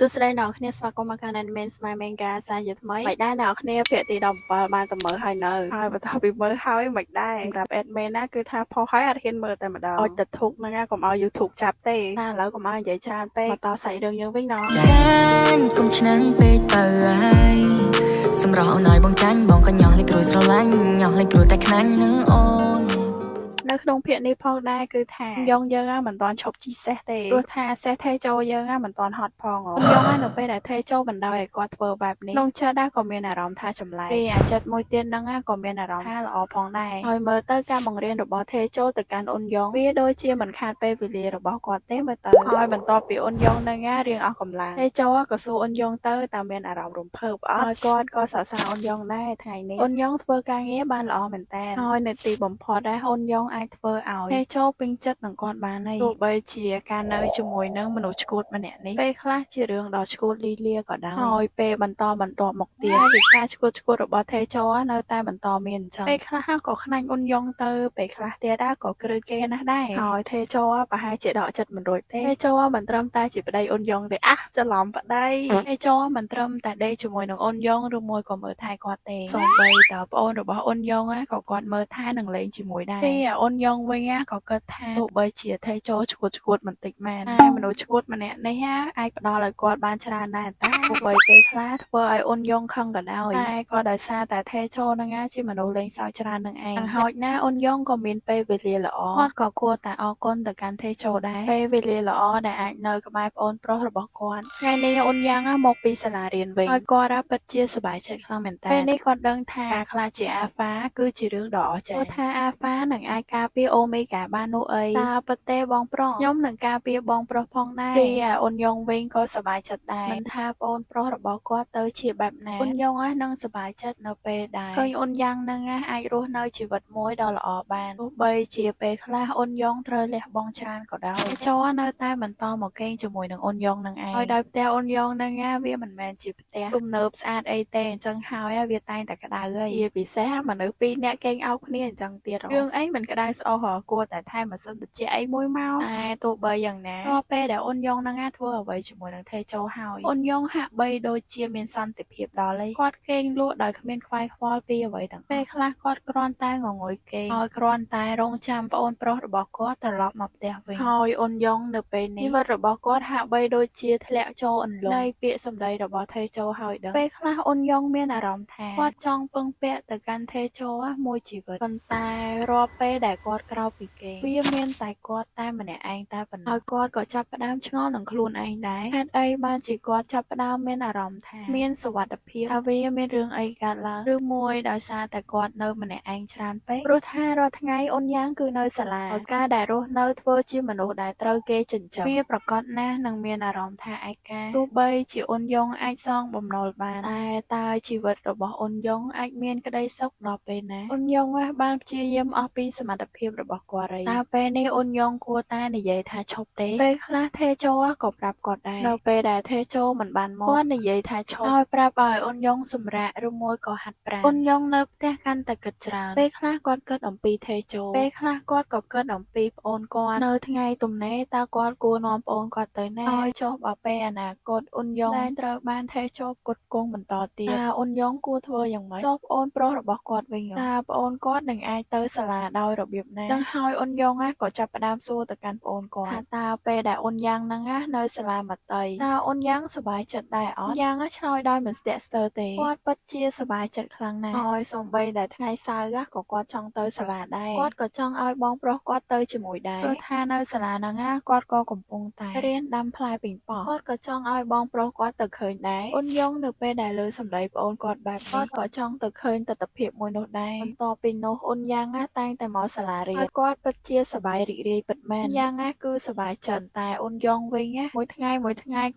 សួស្តីអ្នកនរគ្នាស្វាគមន៍មកកាន់ Admin Smile Manga សារជាថ្មីមិនដែរអ្នកនរគ្នាភាគទី17បានទៅមើលហើយនៅហើយបន្ទាប់ពីមើលហើយមិនដែរសម្រាប់ Admin ណាគឺថាផុសហើយអត់ហ៊ានមើលតែម្ដងអុចទៅធុកហ្នឹងណាកុំឲ្យ YouTube ចាប់ទេណាឥឡូវកុំឲ្យនិយាយច្រើនពេកមកតសាច់រឿងយើងវិញណោះចាញ់កុំឆ្នាំងពេកទៅហើយសម្រាប់អូនឲ្យបងចាញ់បងក៏ញ៉ោះលេងព្រោះស្រឡាញ់ញ៉ោះលេងព្រោះតែខ្លាញ់នឹងអូននៅក្នុងភាគនេះផងដែរគឺថាយើងមិនតាន់ឈប់ជីសេះទេព្រោះថាសេះថេចូលយើងមិនតាន់ហត់ផងយើងនៅពេលដែលថេចូលបណ្ដោយឲ្យគាត់ធ្វើបែបនេះក្នុងចិត្តដែរក៏មានអារម្មណ៍ថាចម្លែកពេលអាចិតមួយទៀតហ្នឹងក៏មានអារម្មណ៍ថាល្អផងដែរហើយមើលទៅការបង្រៀនរបស់ថេចូលទៅកាន់អ៊ុនយ៉ងវាដូចជាមិនខាតពេលវេលារបស់គាត់ទេមើលទៅហើយបន្ទាប់ពីអ៊ុនយ៉ងហ្នឹងរៀងអស់កម្លាំងថេចូលក៏សួរអ៊ុនយ៉ងទៅតើមានអារម្មណ៍រំភើបអត់ហើយគាត់ក៏សរសើរអ៊ុនយ៉ងដែរថ្ងៃនេះអ៊ុនយ៉ងធ្វើការងារបានល្អមែនតើហើយនៅទីបំផុតដែរអ៊ុនយ៉ងអាចធ្វើឲ្យថេចូលពេញចិត្តនឹងគាត់បានហើយទោះបីជាការនៅជាមួយនឹងមនុស្សឈួតម្នាក់នេះពេលខ្លះជារឿងដ៏ឈួតលីលាក៏ដោយហើយពេលបន្តមកទៀតពីការឈួតរបស់ថេចូលនៅតែបន្តមានអញ្ចឹងពេលខ្លះក៏ខ្នាញ់អ៊ុនយ៉ងទៅពេលខ្លះទៀតក៏គ្រើតគេណាស់ដែរហើយថេចូលប្រហែលជាដកចិត្តមិនរួចទេថេចូលមិនត្រឹមតែជាប្តីអ៊ុនយ៉ងទេច្រឡំប្តីថេចូលមិនត្រឹមតែដេកជាមួយនឹងអ៊ុនយ៉ងឬមួយក៏មើលថែគាត់ទេសូម្បីតែប្អូនរបស់អ៊ុនយ៉ងក៏គាត់មើលថែនឹងលេងជាមួយដែរទីអ៊ុនយ៉ងវិញក៏គិតថាទោះបីជាថេចូលឈួតបន្តិចមែនតែមនុស្សឈួតម្នាក់នេះអាចផ្ដល់ឲ្យគាត់បានច្រើនដែរតែទោះបីពេលខ្លះធ្វើឲ្យអ៊ុនយ៉ងខឹងក៏ដោយតែក៏ដោយសារតែថេចូលនឹងជាមនុស្សលេងសើចច្រើននឹងឯងហោចណាអ៊ុនយ៉ងក៏មានពេលវេលាល្អគាត់ក៏គួរតែអរគុណទៅកាន់ថេចូលដែរពេលវេលាល្អដែលអាចនៅក្បែរប្អូនប្រុសរបស់គាត់ថ្ងៃនេះអ៊ុនយ៉ាងមកពីសាលារៀនវិញហើយគាត់ពិតជាសប្បាយចិត្តខ្លាំងមែនតើពេលនេះគាត់ដឹងថាការខ្លាចជាអាហ្វាគឺជារឿងដ៏អស្ចារ្យព្រោះថាអាហ្វានឹងអាចការពារអូមេហ្គាបាននោះអីតើពិតទេបងប្រុសខ្ញុំនឹងការពារបងប្រុសផងដែរពីអ៊ុនយ៉ងវិញក៏សប្បាយចិត្តដែរមិនថាប្អូនប្រុសរបស់គាត់ទៅជាបែបណាអ៊ុនយ៉ងនឹងសប្បាយចិត្តនៅពេលដែលឃើញអ៊ុនយ៉ាងនឹងអាចរស់នៅជីវិតមួយដ៏ល្អបានទោះបីជាពេលខ្លះអ៊ុនយ៉ងត្រូវលះបង់ច្រើនក៏ដោយចូលនៅតែបន្តមកកេងជាមួយនឹងអ៊ុនយ៉ងនឹងឯងហើយដោយផ្ទះអ៊ុនយ៉ងនឹងវាមិនមែនជាផ្ទះទំនើបស្អាតអីទេអញ្ចឹងហើយវាតែងតែក្តៅហើយជាពិសេសមនុស្សពីរនាក់កេងអោបគ្នាអញ្ចឹងទៀតរឿងអីមិនក្តៅស្អុះគួរតែថែមម៉ាស៊ីនត្រជាក់អីមួយមកតែទោះបីយ៉ាងណារាល់ពេលដែលអ៊ុនយ៉ងនឹងធ្វើអ្វីជាមួយនឹងថេចូលហើយអ៊ុនយ៉ងហាក់បីដូចជាមានសន្តិភាពដល់ហើយគាត់កេងលក់ដោយគ្មានខ្វាយខ្វល់ពីអ្វីទាំងពេលខ្លះគាត់គ្រាន់តែងងុយគេហើយគ្រាន់តែរងចាំប្អូនប្រុសរបស់គាត់ត្រឡប់មកផ្ទះវិញហើយអ៊ុនយ៉ងនៅពេលនេះជីវិតរបស់គាត់ហាក់បីដូចជាធ្លាក់ចូលអន្លង់នៃពាក្យសម្ដីរបស់ថេចូលហើយដឹងពេលខ្លះអ៊ុនយ៉ងមានអារម្មណ៍ថាគាត់ចង់ពឹងពាក់ទៅកាន់ថេចូលមួយជីវិតប៉ុន្តែរាល់ពេលដែលគាត់ក្រោកពីគេវាមានតែគាត់តែម្នាក់ឯងតែប៉ុណ្ណោះហើយគាត់ក៏ចាប់ផ្ដើមឆ្ងល់នឹងខ្លួនឯងដែរហេតុអីបានជាគាត់ចាប់ផ្ដើមមានអារម្មណ៍ថាមានសុវត្ថិភាពថាវាមានរឿងអីកើតឡើងឬមួយដោយសារតែគាត់នៅម្នាក់ឯងច្រើនពេកព្រោះថារាល់ថ្ងៃអ៊ុនយ៉ាងគឺនៅសាលាហើយការដែលរស់នៅធ្វើជាមនុស្សដែលត្រូវគេចិញ្ចឹមវាប្រកបណាស់នឹងមានអារម្មណ៍ថាឯកាទោះបីជាអ៊ុនយ៉ងអាចសងបំណុលបានតែតើជីវិតរបស់អ៊ុនយ៉ងអាចមានក្តីសុខដល់ពេលណាអ៊ុនយ៉ងបានព្យាយាមអស់ពីសមត្ថភាពរបស់គាត់ហើយតើពេលនេះអ៊ុនយ៉ងគួរតែនិយាយថាឈប់ទេពេលខ្លះថេចូលក៏ប្រាប់គាត់ដែរនៅពេលដែលថេចូលមិនបានមកគាត់និយាយថាឈប់ហើយប្រាប់ឲ្យអ៊ុនយ៉ងសម្រាកឬមួយក៏ហាត់ប្រាណអ៊ុនយ៉ងនៅផ្ទះកាន់តែគិតច្រើនពេលខ្លះគាត់គិតអំពីថេចូលពេលខ្លះគាត់ក៏គិតអំពីប្អូនគាត់នៅថ្ងៃទំនេរតើគាត់គួរនាំប្អូនគាត់ទៅណាហើយចុះបើពេលអនាគតអ៊ុនយ៉ងតែត្រូវបានថេចូលគុតគង់បន្តទៀតតើអ៊ុនយ៉ងគួរធ្វើយ៉ាងម៉េចចុះប្អូនប្រុសរបស់គាត់វិញតើប្អូនគាត់នឹងអាចទៅសាលាដោយរបៀបណាចឹងហើយអ៊ុនយ៉ងក៏ចាប់ផ្ដើមសួរទៅកាន់ប្អូនគាត់ថាតើពេលដែលអ៊ុនយ៉ាងហ្នឹងនៅសាលាមត្តេយ្យតើអ៊ុនយ៉ាងសប្បាយចិត្តដែរអត់យ៉ាងឆ្លើយដោយមិនស្ទាក់ស្ទើរទេគាត់ពិតជាសប្បាយចិត្តខ្លាំងណាស់ហើយសូម្បីតែថ្ងៃសៅរ៍ក៏គាត់ចង់ទៅសាលាដែរគាត់ក៏ចង់ឲ្យបងប្រុសគាត់ទៅជាមួយដែរព្រោះថានៅសាលាហ្នឹងគាត់ក៏កំពុងតែរៀនដាំផ្លែប៉េងប៉ោះគាត់ក៏ចង់ឲ្យបងប្រុសគាត់ទៅឃើញដែរអ៊ុនយ៉ងនៅពេលដែលលើសម្ដីប្អូនគាត់បែបនេះគាត់ក៏ចង់ទៅឃើញទស្សនវិជ្ជាមួយនោះដែរបន្ទាប់ពីនោះអ៊ុនយ៉ាងតែងតែមកសាលារៀនហើយគាត់ពិតជាសប្បាយរីករាយពិតមែនយ៉ាងគឺសប្បាយចិត្តតែអ៊ុនយ៉ងវិញមួយថ្ងៃ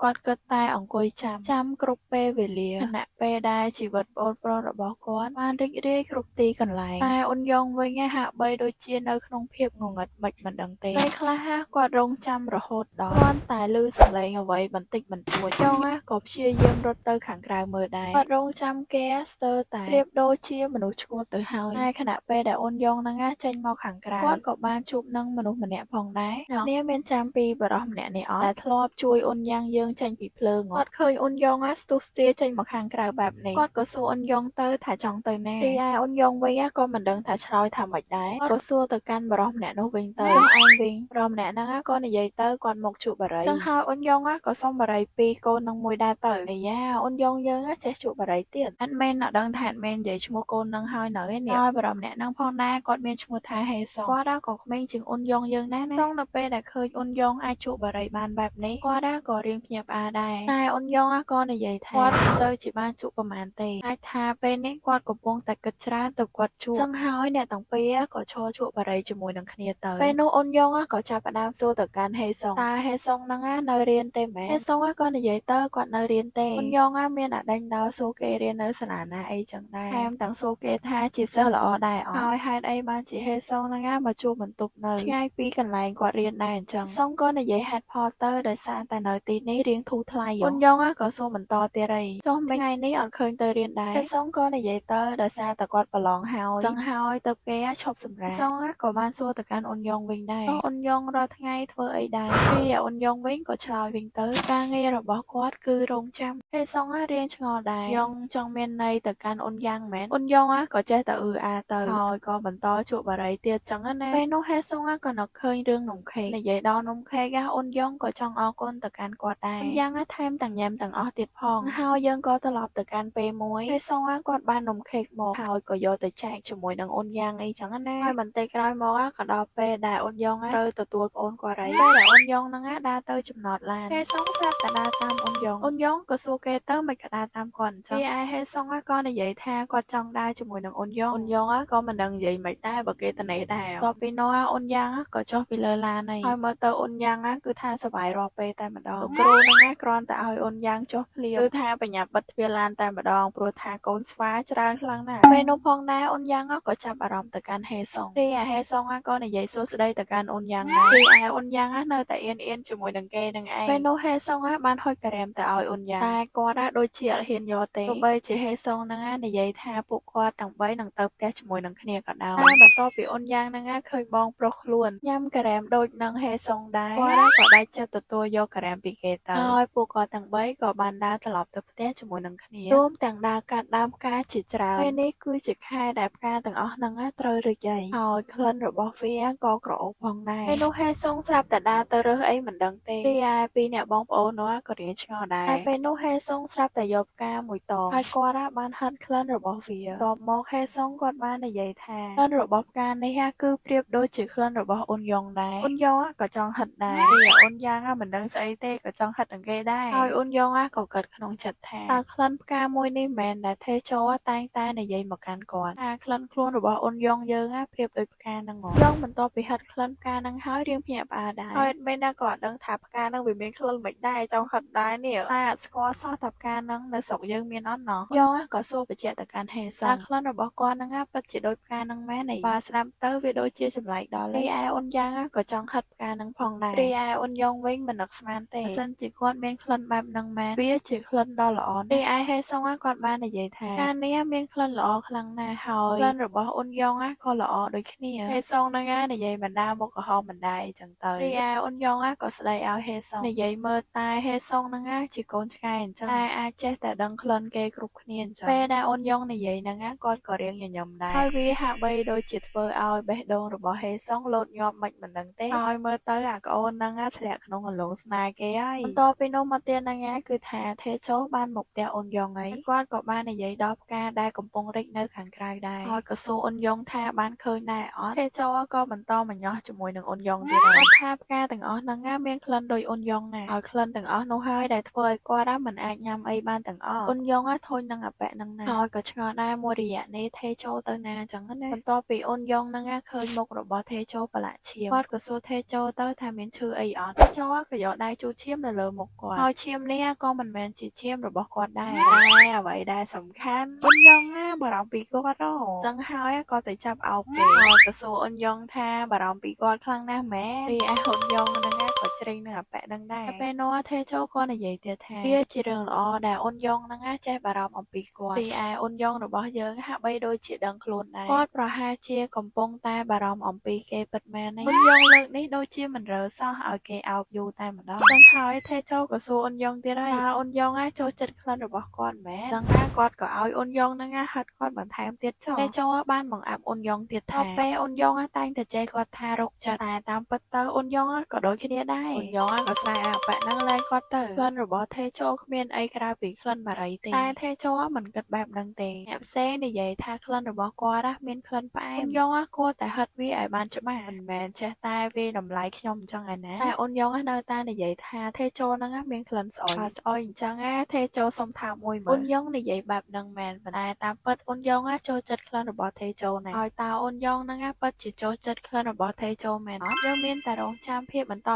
គាត់គិតតែអង្គុយចាំគ្រប់ពេលវេលាខណៈពេលដែលជីវិតប្អូនប្រុសរបស់គាត់បានរីករាយគ្រប់ទីកន្លែងតែអ៊ុនយ៉ងវិញហាក់បីដូចជានៅក្នុងភាពងងឹតមិនដឹងទេពេលខ្លះគាត់រងចាំរហូតដល់គ្រាន់តែឮសំឡេងអ្វីបន្តិចបន្តួចយ៉ងក៏ព្យាយាមរត់ទៅខាងក្រៅមើលដែរគាត់រងចាំគេស្ទើរតែប្រៀបដូចជាមនុស្សឈួតទៅហើយតែខណៈពេលដែលអ៊ុនយ៉ងហ្នឹងចេញមក មកខាងក្រៅគាត់ក៏បានជួបនឹងមនុស្សម្នាក់ផងដែរអ្នកនេះមានចាំពីបរិសម្នាក់នេះអត់ដែលធ្លាប់ជួយអ៊ុនយ៉ាងយើងចេញពីភ្លើងគាត់ឃើញអ៊ុនយ៉ងស្ទុះស្ទាចេញមកខាងក្រៅបែបនេះគាត់ក៏សួរអ៊ុនយ៉ងទៅថាចង់ទៅណារីឯអ៊ុនយ៉ងវិញក៏មិនដឹងថាឆ្លើយថាម៉េចដែរគាត់ក៏សួរទៅកាន់បរិសម្នាក់នោះវិញទៅចុះឯងវិញបរិសម្នាក់ហ្នឹងក៏និយាយទៅគាត់មកជួបបរិយចឹងហើយអ៊ុនយ៉ងក៏សុំបរិយពីរកូននឹងមួយដែរទៅអាយ៉ាអ៊ុនយ៉ងយើងចេះជួបបរិយទៀតអត់មែនអ្នកដឹងថាអត់មែននិយាយឈ្មោះកូននឹងហើយនៅនេះហើយបរិសម្នាក់ហ្នឹងផងដែរគាត់មានឈ្មោះថាហេសុងគាត់ក៏ក្មេងជាងអ៊ុនយ៉ងយើងដែរណាចង់នៅពេលដែលឃើញអ៊ុនយ៉ងអាចជួបបរិយបានបែបនេះគាត់ក៏រៀងភ្ញាក់ផ្អើលដែរតែអ៊ុនយ៉ងក៏និយាយថាគាត់មិនសូវជាបានជួបប្រហែលទេអាចថាពេលនេះគាត់កំពុងតែគិតច្រើនទៅគាត់ជួបចឹងហើយអ្នកទាំងពីរក៏ឈរជួបបរិយជាមួយនឹងគ្នាទៅពេលនោះអ៊ុនយ៉ងក៏ចាប់ផ្ដើមសួរទៅកាន់ហេសុងតើហេសុងហ្នឹងនៅរៀនទេមែនហេសុងក៏និយាយទៅគាត់នៅរៀនទេអ៊ុនយ៉ងមានអាដេញដោសួរគេរៀននៅសាលាណាអីចឹងដែរថែមទាំងសួរគេថាជាសិស្សល្អដែរអត់ហើយហេតុអីបានជាហេសុងហ្នឹងមកជួបបន្ទប់នៅឆ្ងាយពីកន្លែងគាត់រៀនដែរអញ្ចឹងសុងក៏និយាយហេតុផលទៅដោយសារតែនៅទីនេះរៀងធូរថ្លៃអ៊ុនយ៉ងក៏សួរបន្តទៀតហើយចុះមិនថ្ងៃនេះអត់ឃើញទៅរៀនដែរហេសុងក៏និយាយទៅដោយសារតែគាត់ប្រឡងហើយចឹងហើយទៅគេឈប់សម្រាកសុងក៏បានសួរទៅកាន់អ៊ុនយ៉ងវិញដែរអ៊ុនយ៉ងរាល់ថ្ងៃធ្វើអីដែរពីអ៊ុនយ៉ងវិញក៏ឆ្លើយវិញទៅការងាររបស់គាត់គឺរងចាំហេសុងរៀងឆ្ងល់ដែរយ៉ងចង់មានន័យទៅកាន់អ៊ុនយ៉ាងមែនអ៊ុនយ៉ងក៏ចេះតែអាទៅហើយក៏បន្តជួបបរិយទៀតចឹងណាពេលនោះហេសុងក៏នឹកឃើញរឿងនំខេកនិយាយដល់នំខេកអ៊ុនយ៉ងក៏ចង់អរគុណទៅកាន់គាត់ដែរអ៊ុនយ៉ាងថែមទាំងញ៉ាំទាំងអស់ទៀតផងហើយយើងក៏ត្រឡប់ទៅកាន់ពេលមួយហេសុងគាត់បាននំខេកមកហើយក៏យកទៅចែកជាមួយនឹងអ៊ុនយ៉ាងអីចឹងណាហើយបន្តិចក្រោយមកក៏ដល់ពេលដែលអ៊ុនយ៉ងត្រូវទទួលប្អូនគាត់ហើយពេលដែលអ៊ុនយ៉ងហ្នឹងដើរទៅចំណតឡានហេសុងស្រាប់តែដើរតាមអ៊ុនយ៉ងក៏សួរគេទៅមិនក៏ដើរតាមគាត់អញ្ចឹងឯហេសុងក៏និយាយថាគាត់ចង់ដើរជាមួយនឹងអ៊ុនយ៉ងក៏មិនដឹងនិយាយមិនដែរបើគេទៅនេះដែរតពីនោះអ៊ុនយ៉ាងក៏ចុះពីលើឡានហើយមើលទៅអ៊ុនយ៉ាងគឺថាសប្បាយរាល់ពេលតែម្ដងលោកគ្រូហ្នឹងគ្រាន់តែឲ្យអ៊ុនយ៉ាងចុះភ្លាមគឺថាបញ្ញាបិទទ្វារឡានតែម្ដងព្រោះថាកូនស្វាច្រើនខ្លាំងណាស់ពេលនោះផងដែរអ៊ុនយ៉ាងក៏ចាប់អារម្មណ៍ទៅកាន់ហេសុងរីឯហេសុងក៏និយាយសួស្ដីទៅកាន់អ៊ុនយ៉ាងដែររីឯអ៊ុនយ៉ាងនៅតែអៀនជាមួយនឹងគេនឹងឯងពេលនោះហេសុងបានហុចការ៉េមទៅឲ្យអ៊ុនយ៉ាងតែគាត់ដូចជាអត់ហ៊ានយកទេទោះបីជាហេសុងហ្នឹងនិយាយថាពួកគាត់ទាំង3នឹងទៅផ្ទះជាមួយនឹងគ្នាក៏ដោយតែបន្ទាប់ពីអ៊ុនយ៉ាងហ្នឹងឃើញបងប្រុសខ្លួនញ៉ាំការ៉េមដូចនឹងហេសុងដែរគាត់ក៏ដាច់ចិត្តទទួលយកការ៉េមពីគេទៅហើយពួកគាត់ទាំង3ក៏បានដើរត្រឡប់ទៅផ្ទះជាមួយនឹងគ្នារួមទាំងដើរកាត់ដើមផ្កាជាច្រើនពេលនេះគឺជាខែដែលផ្កាទាំងអស់ហ្នឹងត្រូវរីកហើយក្លិនរបស់វាក៏ក្រអូបផងដែរពេលនោះហេសុងស្រាប់តែដើរទៅរើសអីមិនដឹងទេរីឯពីរអ្នកបងប្អូននោះក៏រៀងឆ្ងល់ដែរតែពេលនោះហេសុងស្រាប់តែយកផ្កាមួយតងហើយគាត់បានហិតក្លិនរបស់វាតបមកហេសុងគាត់បាននិយាយថាក្លិនរបស់ផ្កានេះគឺប្រៀបដូចជាក្លិនរបស់អ៊ុនយ៉ងដែរអ៊ុនយ៉ងក៏ចង់ហិតដែររីឯអ៊ុនយ៉ាងមិនដឹងស្អីទេក៏ចង់ហិតនឹងគេដែរហើយអ៊ុនយ៉ងក៏គិតក្នុងចិត្តថាតើក្លិនផ្កាមួយនេះមែនដែលថេជោតែងតែនិយាយមកកាន់គាត់ថាក្លិនខ្លួនរបស់អ៊ុនយ៉ងយើងប្រៀបដូចផ្កាហ្នឹងហ្មងយ៉ងបន្ទាប់ពីហិតក្លិនផ្កាហ្នឹងហើយរៀងភ្ញាក់ផ្អើលដែរហើយមិនណាក៏អត់ដឹងថាផ្កាហ្នឹងវាមានក្លិនមិនដែរចង់ហិតដែរនេះតែអត់ស្គាល់សោះថាផ្កាហ្នឹងនៅស្រុកយើងមានអត់ណោះយ៉ងក៏សួរបញ្ជាក់ទៅកាន់ហេសុងថាក្លិនរបស់គាត់ហ្នឹងពិតជាដូចផ្កាហ្នឹងមែនទេបើស្ដាប់ទៅវាដូចជាចម្លែកដល់រីឯអ៊ុនយ៉ាងក៏ចង់ហិតផ្កាហ្នឹងផងដែររីឯអ៊ុនយ៉ងវិញមិននឹកស្មានទេបើសិនជាគាត់មានក្លិនបែបហ្នឹងមែនវាជាក្លិនដ៏ល្អណាស់រីឯហេសុងគាត់បាននិយាយថាការនេះមានក្លិនល្អខ្លាំងណាស់ហើយក្លិនរបស់អ៊ុនយ៉ងក៏ល្អដូចគ្នាហេសុងហ្នឹងនិយាយបណ្ដាមកកំហំបណ្ដាអីចឹងទៅរីឯអ៊ុនយ៉ងក៏ស្ដីឲ្យហេសុងនិយាយមើលតែហេសុងហ្នឹងជាកូនឆ្កែអញ្ចឹងតែអាចចេះតែដឹងក្លិនគេគ្រប់គ្នាអញ្ចឹងពេលដែលអ៊ុនយ៉ងនិយាយហ្នឹងគាត់ក៏រៀងញញឹមដែរហើយវាហាក់បីដូចជាធ្វើឲ្យបេះដូងរបស់ហេសុងលោតញាប់មិនដឹងទេហើយមើលទៅអាក្អូនហ្នឹងធ្លាក់ក្នុងអន្លង់ស្នេហ៍គេហើយបន្ទាប់ពីនោះមកទៀតហ្នឹងគឺថាថេជោបានមកផ្ទះអ៊ុនយ៉ងហើយគាត់ក៏បាននិយាយដល់ផ្កាដែលកំពុងរីកនៅខាងក្រៅដែរហើយក៏សួរអ៊ុនយ៉ងថាបានឃើញដែរអត់ថេជោក៏បន្តមកញ៉ោះជាមួយនឹងអ៊ុនយ៉ងទៀតហើយគាត់ថាផ្កាទាំងអស់ហ្នឹងមានក្លិនដូចអ៊ុនយ៉ងណាស់ហើយក្លិនទាំងអស់នោះហើយដែលធ្វើឲ្យគាត់មិនអាចញ៉ាំអីបានទាំងអស់អ៊ុនយ៉ងធុញនឹងអាប៉ែហ្នឹងណាហើយក៏ឆ្ងល់ដែរមួយរយៈនេះថេជោទៅណាអញ្ចឹងណាបន្ទាប់ពីអ៊ុនយ៉ងហ្នឹងឃើញមុខរបស់ថេជោប្រឡាក់ឈាមគាត់ក៏សួរថេជោទៅថាមានឈឺអីអត់ថេជោក៏យកដៃជូតឈាមនៅលើមុខគាត់ហើយឈាមនេះក៏មិនមែនជាឈាមរបស់គាត់ដែរតែអ្វីដែលសំខាន់អ៊ុនយ៉ងបារម្ភពីគាត់ហ៎អញ្ចឹងហើយក៏ទៅចាប់អោបគេហើយក៏សួរអ៊ុនយ៉ងថាបារម្ភពីគាត់ខ្លាំងណាស់ម៉ែរីឯអ៊ុនយ៉ងហ្នឹងក៏ជ្រេងនឹងអាប៉ែហ្នឹងដែរពេលនោះថេជោក៏និយាយទៀតថាវាជារឿងល្អដែលអ៊ុនយ៉ងហ្នឹងចេះបារម្ភអំពីគាត់រីឯអ៊ុនយ៉ងរបស់យើងហាក់បីដូចជាដឹងខ្លួនដែរគាត់ប្រហែលជាកំពុង តែបារម្ភអំពីគេពិតមែនទេអូនយ៉ងលើកនេះដូចជាមិនរើសោះឲ្យគេអោបយូរតែម្ដងដឹងហើយថេចូលក៏សួរអូនយ៉ងទៀតហើយតើអូនយ៉ងចូលចិត្តក្លិនរបស់គាត់មែនដឹងថាគាត់ក៏ឲ្យអូនយ៉ងហ្នឹងហិតគាត់បន្ថែមទៀតចុះថេចូលបានបង្អាប់អូនយ៉ងទៀតថាពេលអូនយ៉ងតែងតែចេះគាត់ថារកចិត្តតែតាមពិតទៅអូនយ៉ងក៏ដូចគ្នាដែរអូនយ៉ងក៏ស្រែអាប៉ាក់ហ្នឹងលែងគាត់ទៅក្លិនរបស់ថេចូលគ្មានអីក្រៅពីក្លិនបារីទេតែថេចូលមិនគិតបែបហ្នឹងទេអ្នកផ្សេងនិយាយថាក្លិនរបស់គាត់មានក្លិនផ្អែមអូនយ៉ងគួរតែហិតវាឲ្យបានច្បាស់មិនមែនចេះតែវាតម្លៃខ្ញុំអញ្ចឹងឯណាតែអូនយ៉ងនៅតែនិយាយថាថេចូលហ្នឹងមានក្លិនស្អុយស្អុយអញ្ចឹងថេចូលសុំថាមួយមើលអូនយ៉ងនិយាយបែបហ្នឹងមែនប៉ុន្តែតាមពិតអូនយ៉ងចូលចិត្តក្លិនរបស់ថេចូលណាស់ហើយតើអូនយ៉ងហ្នឹងពិតជាចូលចិត្តក្លិនរបស់ថេចូលមែនអត់យើងមានតែរងចាំភាពបន្ត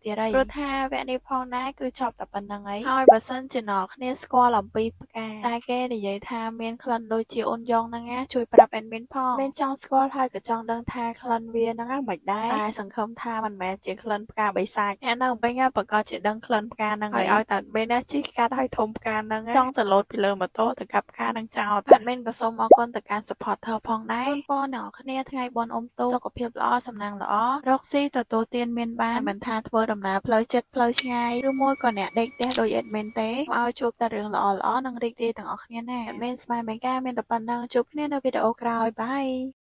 ទៀតហើយព្រោះថាវគ្គនេះផងដែរគឺចប់តែប៉ុណ្្នឹងហើយហើយបើសិនជាអ្នកគ្នាស្គាល់អំពីផ្កាតែគេនិយាយថាមានក្លិនដូចជាអូនយ៉ងហ្នឹងជួយប្រាប់ admin ផងមានចង់ស្គាល់ហើយក៏ចង់ដឹងថាក្លិនវាហ្នឹងមិនដែរតែសង្ឃឹមថាមិនមែនជាក្លិនផ្កាបិសាចអ្នកនៅវិញប្រកាសជាដឹងក្លិនផ្កាហ្នឹងហើយឲ្យតែ admin ជិះកាត់ឲ្យធំផ្កាហ្នឹងចង់ទៅលោតពីលើម៉ូតូទៅកាប់ផ្កាហ្នឹងចោល admin ក៏សូមអរគុណទៅកាន់ supporter ផងដែរបងអ្នកគ្នាថ្ងៃបុណ្យអុំទូកសុខភាពល្អសំណាងល្អរកស៊ីទទួលទានមានបានមិនថាធ្វើដំណើរផ្លូវចិត្តផ្លូវឆ្ងាយឬមួយក៏អ្នកដេកផ្ទះដូច admin ទេឲ្យជួបតែរឿងល្អៗនិងរីករាយទាំងអស់គ្នាណា admin ស្មានមេកាមានតែប៉ុណ្្នឹងជួបគ្នានៅវីដេអូក្រោយបាយ